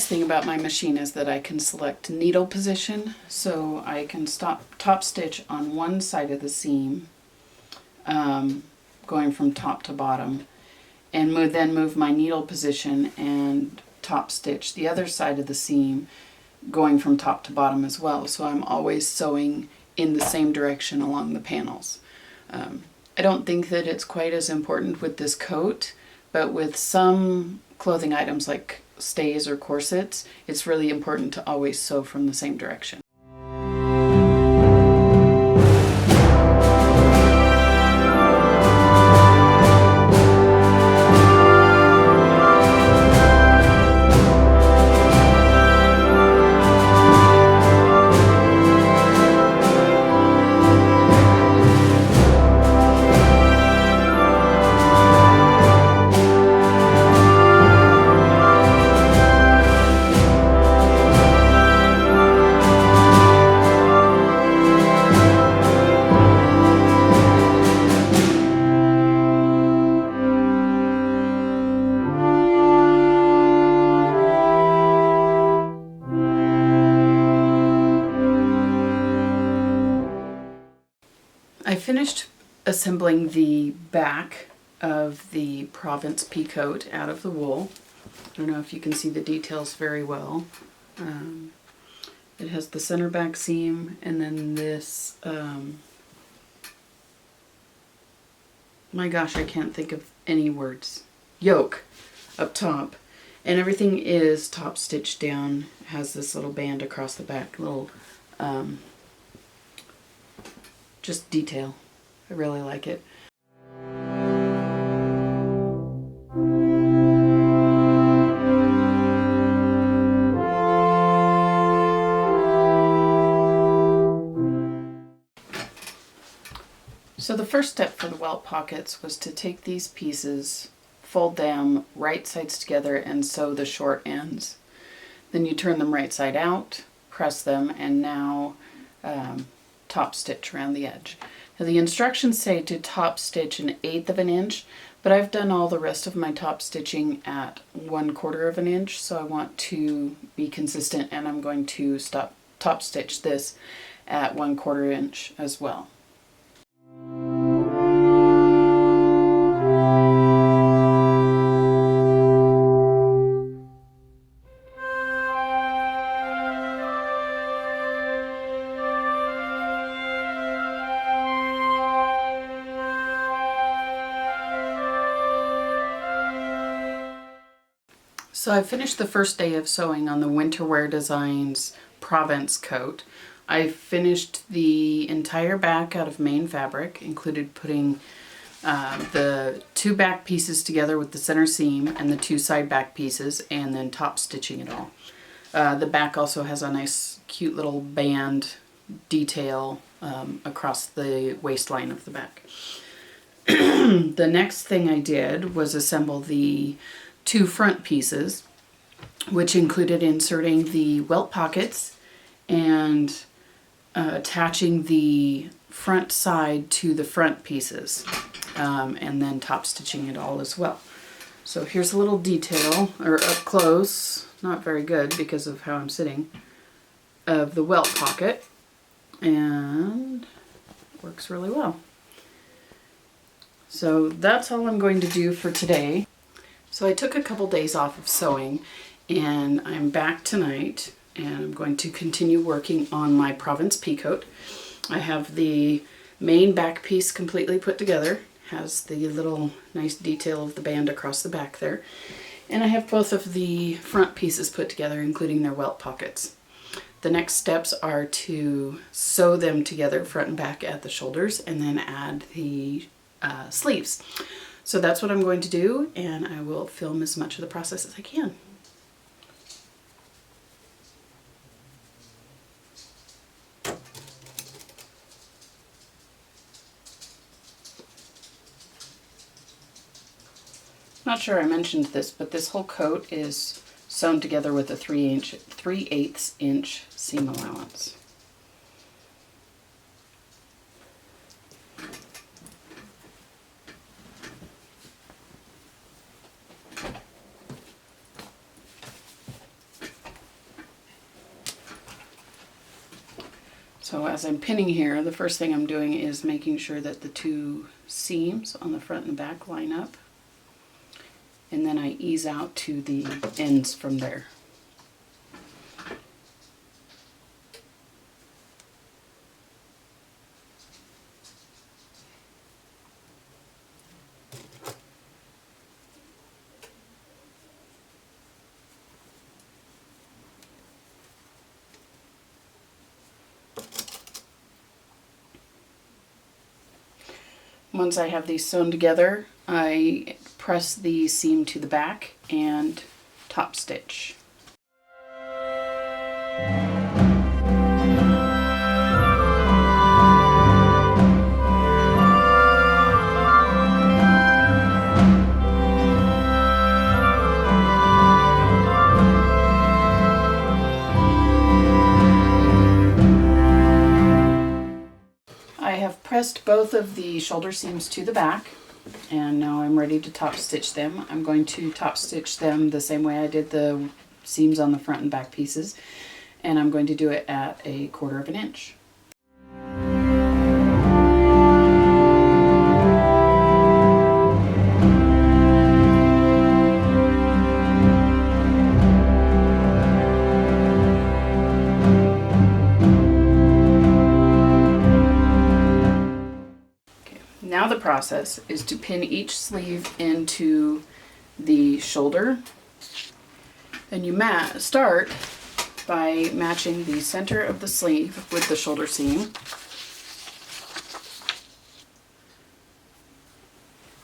nice thing about my machine is that I can select needle position, so I can top stitch on one side of the seam, going from top to bottom, and then move my needle position and top stitch the other side of the seam, going from top to bottom as well. So I'm always sewing in the same direction along the panels. I don't think that it's quite as important with this coat, but with some clothing items like stays or corsets, it's really important to always sew from the same direction. I finished assembling the back of the Provence Pea Coat out of the wool. I don't know if you can see the details very well. It has the center back seam, and then this, my gosh, I can't think of any words, yoke up top. And everything is top stitched down. It has this little band across the back, little just detail. I really like it. So the first step for the welt pockets was to take these pieces, fold them right sides together, and sew the short ends. Then you turn them right side out, press them, and now top stitch around the edge. Now the instructions say to top stitch 1/8 of an inch, but I've done all the rest of my top stitching at 1/4 of an inch, so I want to be consistent, and I'm going to top stitch this at 1/4 inch as well. So I finished the first day of sewing on the Winter Wear Designs Provence coat. I finished the entire back out of main fabric, included putting the 2 back pieces together with the center seam and the 2 side back pieces, and then top stitching it all. The back also has a nice cute little band detail across the waistline of the back. The next thing I did was assemble the 2 front pieces, which included inserting the welt pockets and attaching the front side to the front pieces, and then top stitching it all as well. So here's a little detail, or up close, not very good because of how I'm sitting, of the welt pocket, and it works really well. So that's all I'm going to do for today. So I took a couple days off of sewing, and I'm back tonight, and I'm going to continue working on my Provence Pea Coat. I have the main back piece completely put together, has the little nice detail of the band across the back there, and I have both of the front pieces put together, including their welt pockets. The next steps are to sew them together front and back at the shoulders, and then add the sleeves. So that's what I'm going to do, and I will film as much of the process as I can. Not sure I mentioned this, but this whole coat is sewn together with a 3/8 inch seam allowance. So as I'm pinning here, the first thing I'm doing is making sure that the two seams on the front and back line up. And then I ease out to the ends from there. Once I have these sewn together, I press the seam to the back and top stitch. I have pressed both of the shoulder seams to the back, and now I'm ready to top stitch them. I'm going to top stitch them the same way I did the seams on the front and back pieces, and I'm going to do it at 1/4 of an inch. Now the process is to pin each sleeve into the shoulder, and you start by matching the center of the sleeve with the shoulder seam,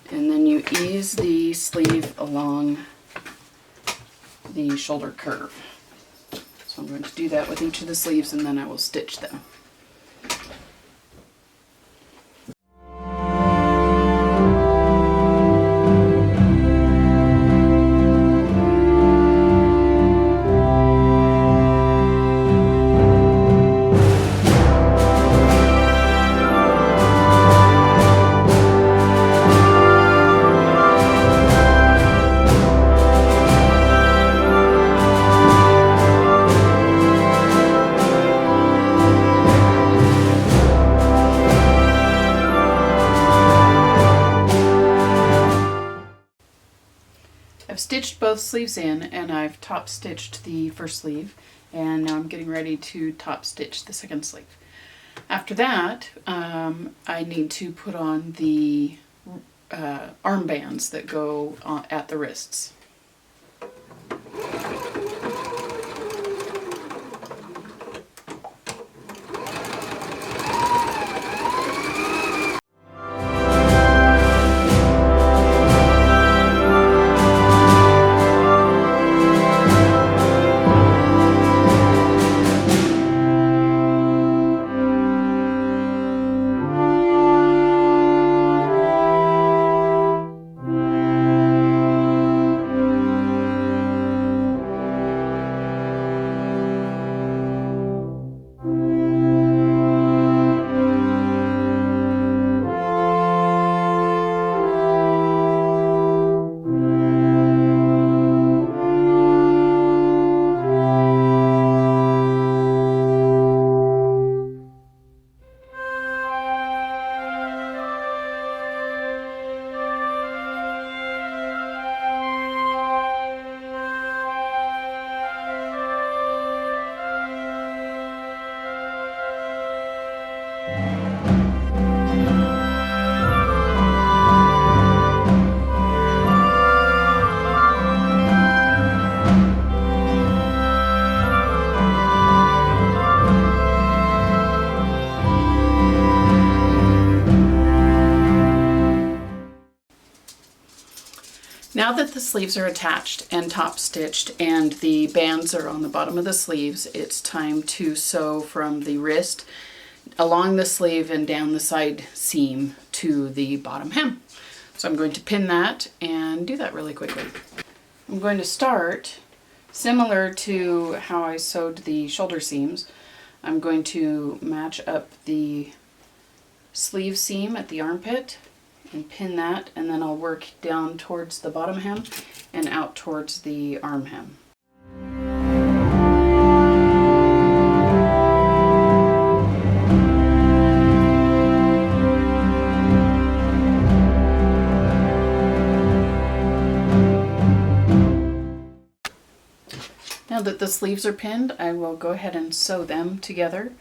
and then you ease the sleeve along the shoulder curve. So I'm going to do that with each of the sleeves, and then I will stitch them. I've stitched both sleeves in, and I've top stitched the first sleeve, and now I'm getting ready to top stitch the second sleeve. After that, I need to put on the armbands that go at the wrists. Now that the sleeves are attached and top stitched and the bands are on the bottom of the sleeves, it's time to sew from the wrist along the sleeve and down the side seam to the bottom hem. So I'm going to pin that and do that really quickly. I'm going to start similar to how I sewed the shoulder seams. I'm going to match up the sleeve seam at the armpit and pin that, and then I'll work down towards the bottom hem and out towards the arm hem. now that the sleeves are pinned, I will go ahead and sew them together.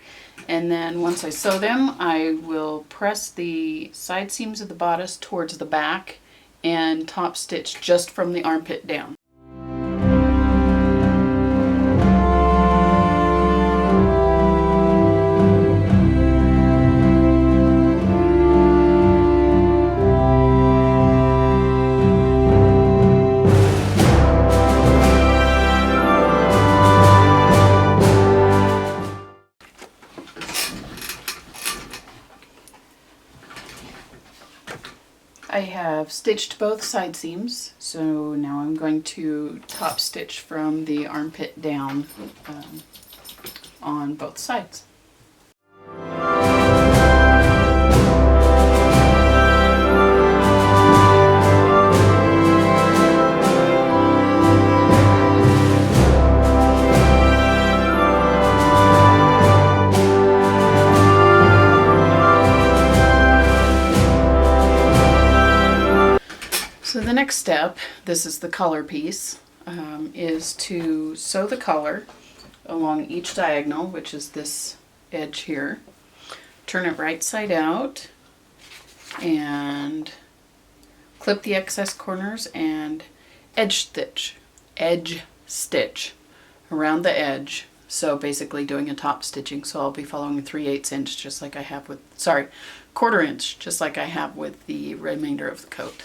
And then once I sew them, I will press the side seams of the bodice towards the back and top stitch just from the armpit down. I have stitched both side seams, so now I'm going to top stitch from the armpit down on both sides. So the next step, this is the collar piece, is to sew the collar along each diagonal, which is this edge here. Turn it right side out and clip the excess corners and edge stitch around the edge. So basically doing a top stitching. So I'll be following a 3/8 inch just like I have with, sorry, 1/4 inch just like I have with the remainder of the coat.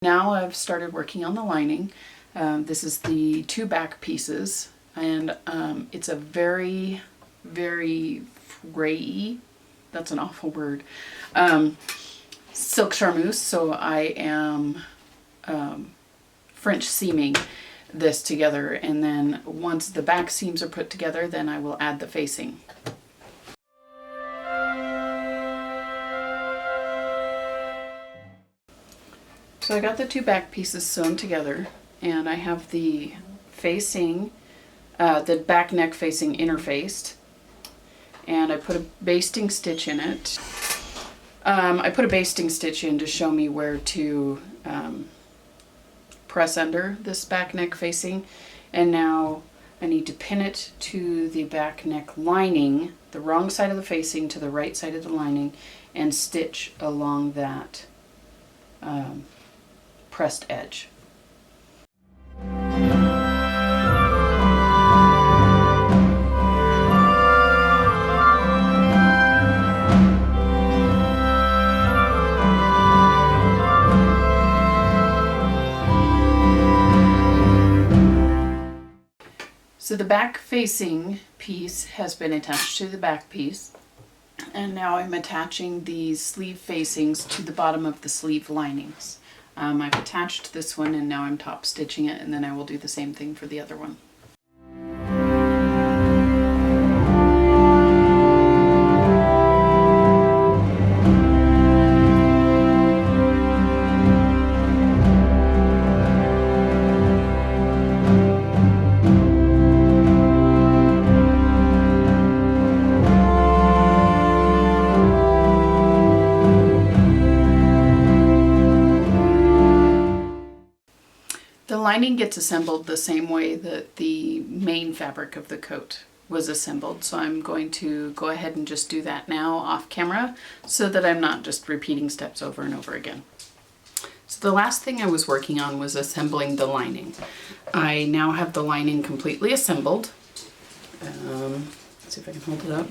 Now I've started working on the lining. This is the 2 back pieces, and it's a very, very frayy, that's an awful word, silk charmeuse, so I am French seaming this together, and then once the back seams are put together, then I will add the facing. So I got the 2 back pieces sewn together, and I have the facing, the back neck facing interfaced, and I put a basting stitch in it. I put a basting stitch in to show me where to press under this back neck facing, and now I need to pin it to the back neck lining, the wrong side of the facing to the right side of the lining, and stitch along that pressed edge. So the back facing piece has been attached to the back piece, and now I'm attaching these sleeve facings to the bottom of the sleeve linings. I've attached this one, and now I'm top stitching it, and then I will do the same thing for the other one. The lining gets assembled the same way that the main fabric of the coat was assembled, so I'm going to go ahead and just do that now off camera so that I'm not just repeating steps over and over again. So the last thing I was working on was assembling the lining. I now have the lining completely assembled. Let's see if I can hold it up.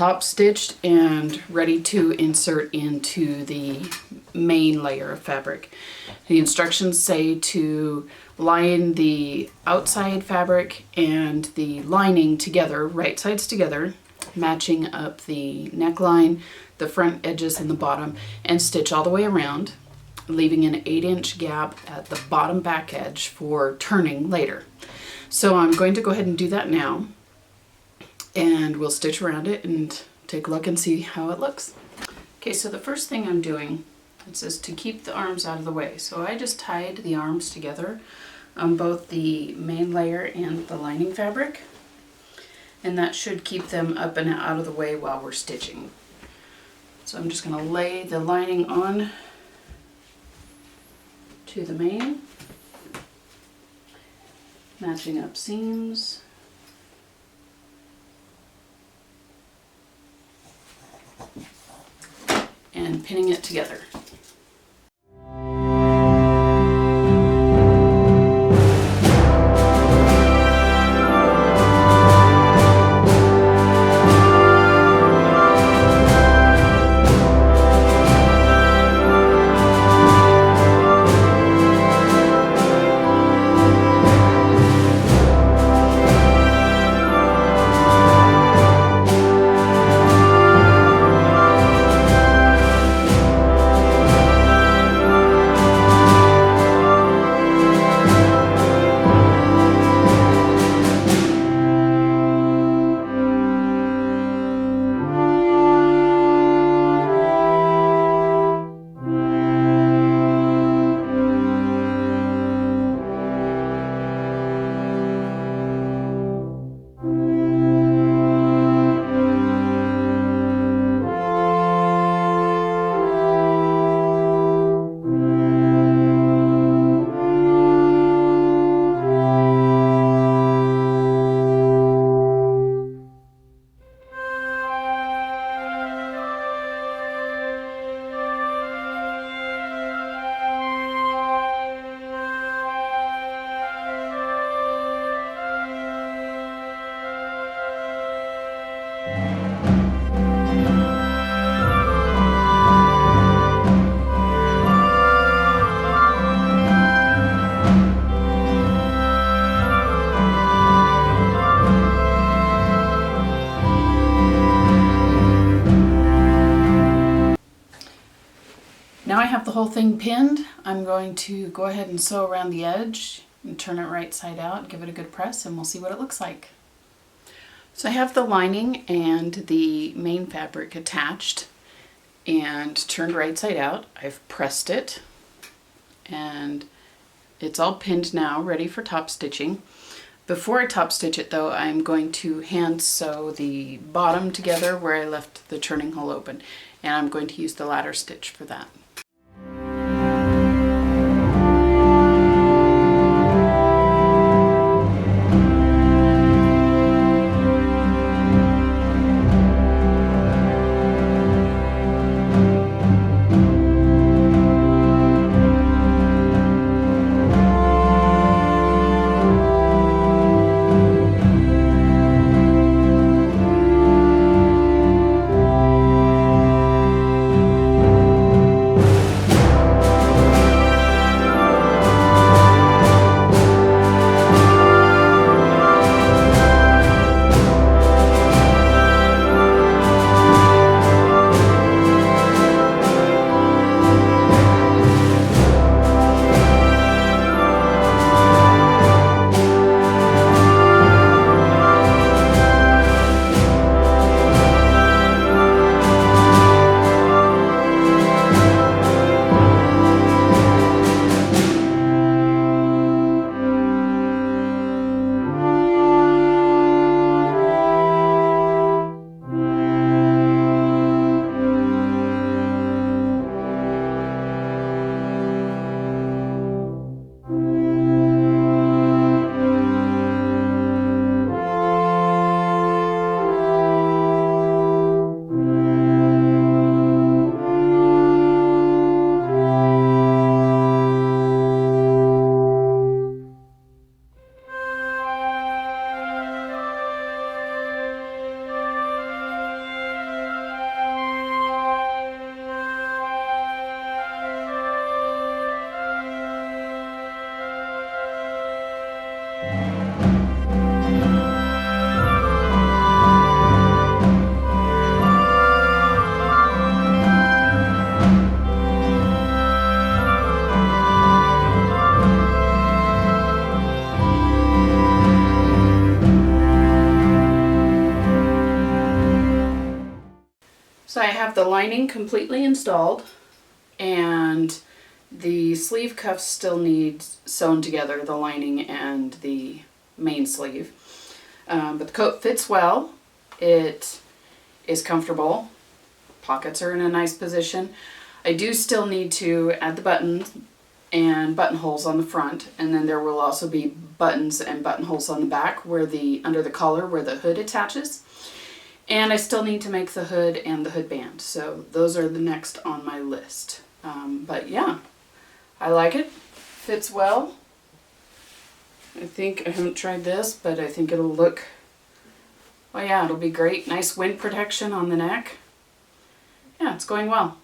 top stitched and ready to insert into the main layer of fabric. The instructions say to line the outside fabric and the lining together, right sides together, matching up the neckline, the front edges and the bottom, and stitch all the way around, leaving an 8-inch gap at the bottom back edge for turning later. So I'm going to go ahead and do that now, and we'll stitch around it and take a look and see how it looks. Okay, so the first thing I'm doing, it says to keep the arms out of the way. So I just tied the arms together on both the main layer and the lining fabric, and that should keep them up and out of the way while we're stitching. So I'm just going to lay the lining on to the main, matching up seams. And pinning it together. Now I have the whole thing pinned. I'm going to go ahead and sew around the edge and turn it right side out, give it a good press, and we'll see what it looks like. So I have the lining and the main fabric attached and turned right side out. I've pressed it and it's all pinned now, ready for top stitching. Before I top stitch it though, I'm going to hand sew the bottom together where I left the turning hole open, and I'm going to use the ladder stitch for that. So I have the lining completely installed, and the sleeve cuffs still need sewn together, the lining and the main sleeve. But the coat fits well. It is comfortable. Pockets are in a nice position. I do still need to add the buttons and buttonholes on the front, and then there will also be buttons and buttonholes on the back where under the collar where the hood attaches. And I still need to make the hood and the hood band. So those are the next on my list. But yeah, I like it. Fits well. I haven't tried this, but I think it'll look, oh yeah, it'll be great. Nice wind protection on the neck. Yeah, it's going well.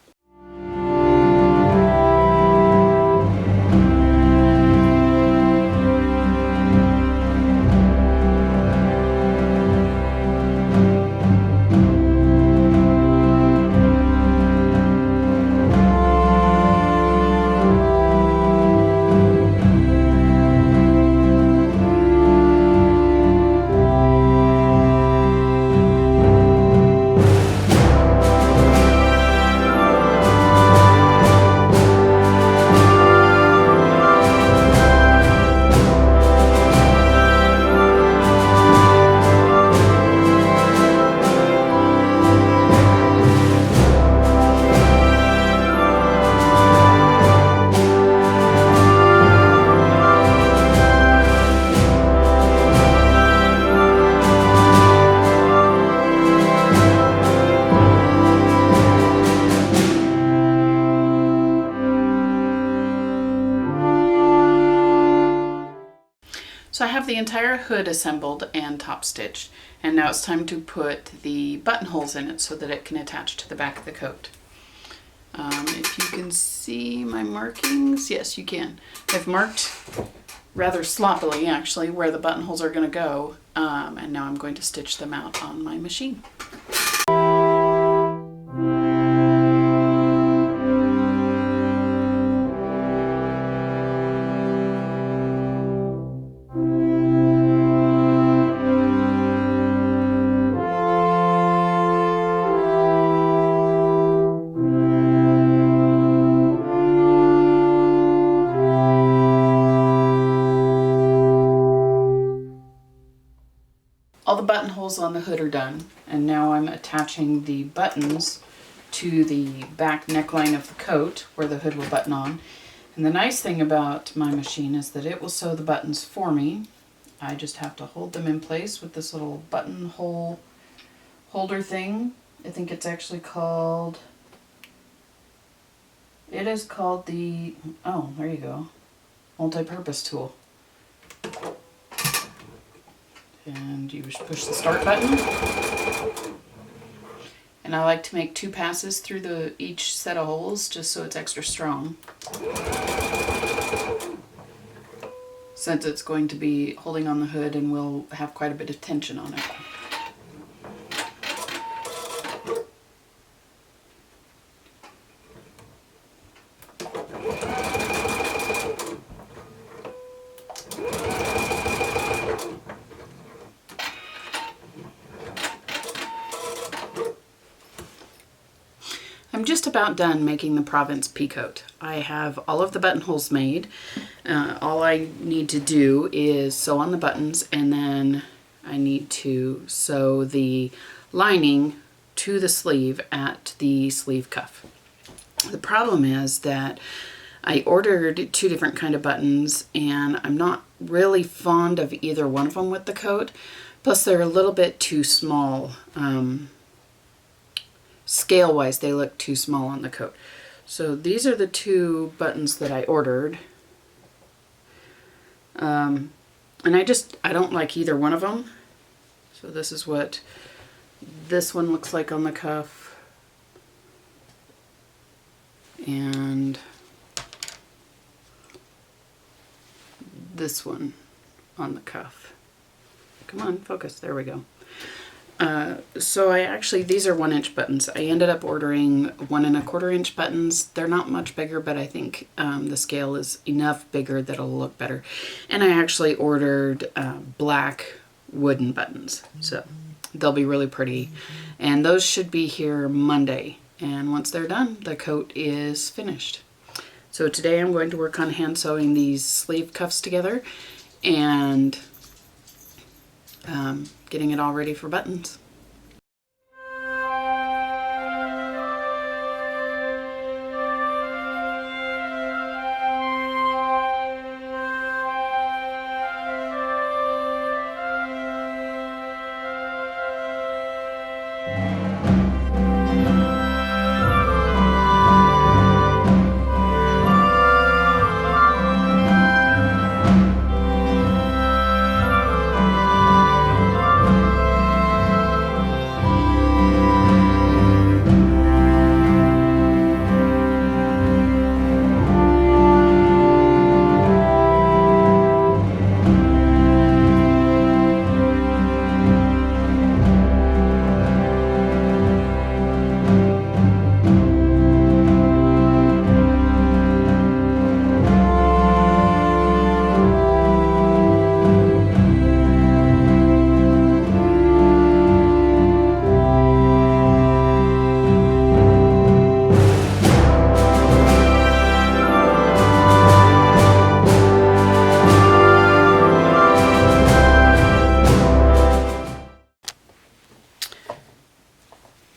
So I have the entire hood assembled and top stitched, and now it's time to put the buttonholes in it so that it can attach to the back of the coat. If you can see my markings, yes you can. I've marked rather sloppily actually where the buttonholes are going to go, and now I'm going to stitch them out on my machine. All the buttonholes on the hood are done, and now I'm attaching the buttons to the back neckline of the coat where the hood will button on. And the nice thing about my machine is that it will sew the buttons for me. I just have to hold them in place with this little buttonhole holder thing. I think it's actually called, it is called the, oh, there you go, multi-purpose tool. And you just push the start button. And I like to make 2 passes through each set of holes just so it's extra strong, since it's going to be holding on the hood and will have quite a bit of tension on it. I'm just about done making the Provence Pea Coat. I have all of the buttonholes made. All I need to do is sew on the buttons, and then I need to sew the lining to the sleeve at the sleeve cuff. The problem is that I ordered 2 different kind of buttons, and I'm not really fond of either one of them with the coat. Plus they're a little bit too small. Scale-wise, they look too small on the coat. So these are the 2 buttons that I ordered. And I don't like either one of them. So this is what this one looks like on the cuff. And this one on the cuff. Come on, focus. There we go. So these are 1-inch buttons. I ended up ordering 1 1/4 inch buttons. They're not much bigger, but I think the scale is enough bigger that it'll look better. And I actually ordered black wooden buttons. So They'll be really pretty. And those should be here Monday. And once they're done, the coat is finished. So today I'm going to work on hand sewing these sleeve cuffs together and getting it all ready for buttons.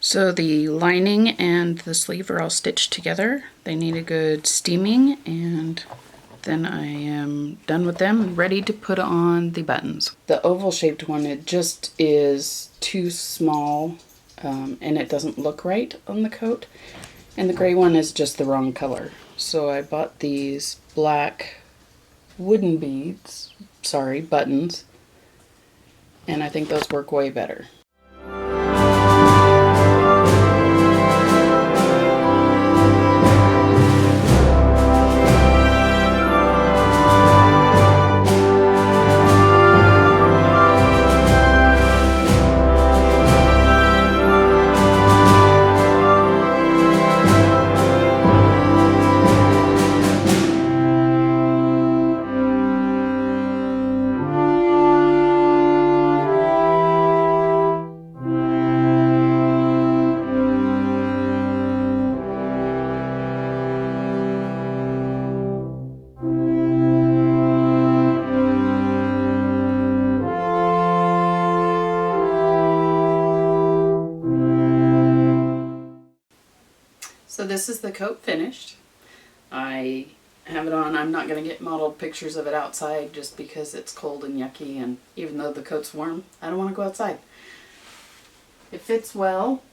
So the lining and the sleeve are all stitched together. They need a good steaming, and then I am done with them and ready to put on the buttons. The oval shaped one, it just is too small and it doesn't look right on the coat. And the gray one is just the wrong color. So I bought these black wooden beads, buttons, and I think those work way better. So this is the coat finished. I have it on. I'm not going to get modeled pictures of it outside just because it's cold and yucky, and even though the coat's warm, I don't want to go outside. It fits well.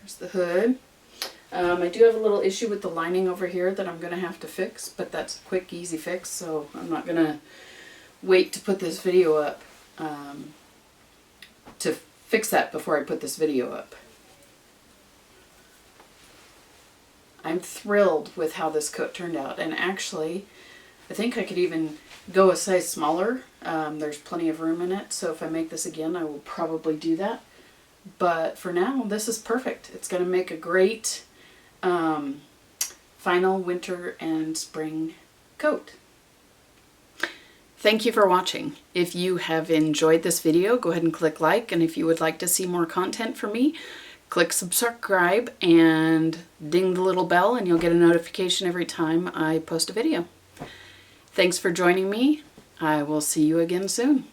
There's the hood. I do have a little issue with the lining over here that I'm going to have to fix, but that's a quick, easy fix, so I'm not going to wait to put this video up to fix that before I put this video up. I'm thrilled with how this coat turned out, and actually I think I could even go a size smaller. There's plenty of room in it, so if I make this again I will probably do that. But for now, this is perfect. It's going to make a great final winter and spring coat. Thank you for watching. If you have enjoyed this video, go ahead and click like, and if you would like to see more content from me, click subscribe and ding the little bell and you'll get a notification every time I post a video. Thanks for joining me. I will see you again soon.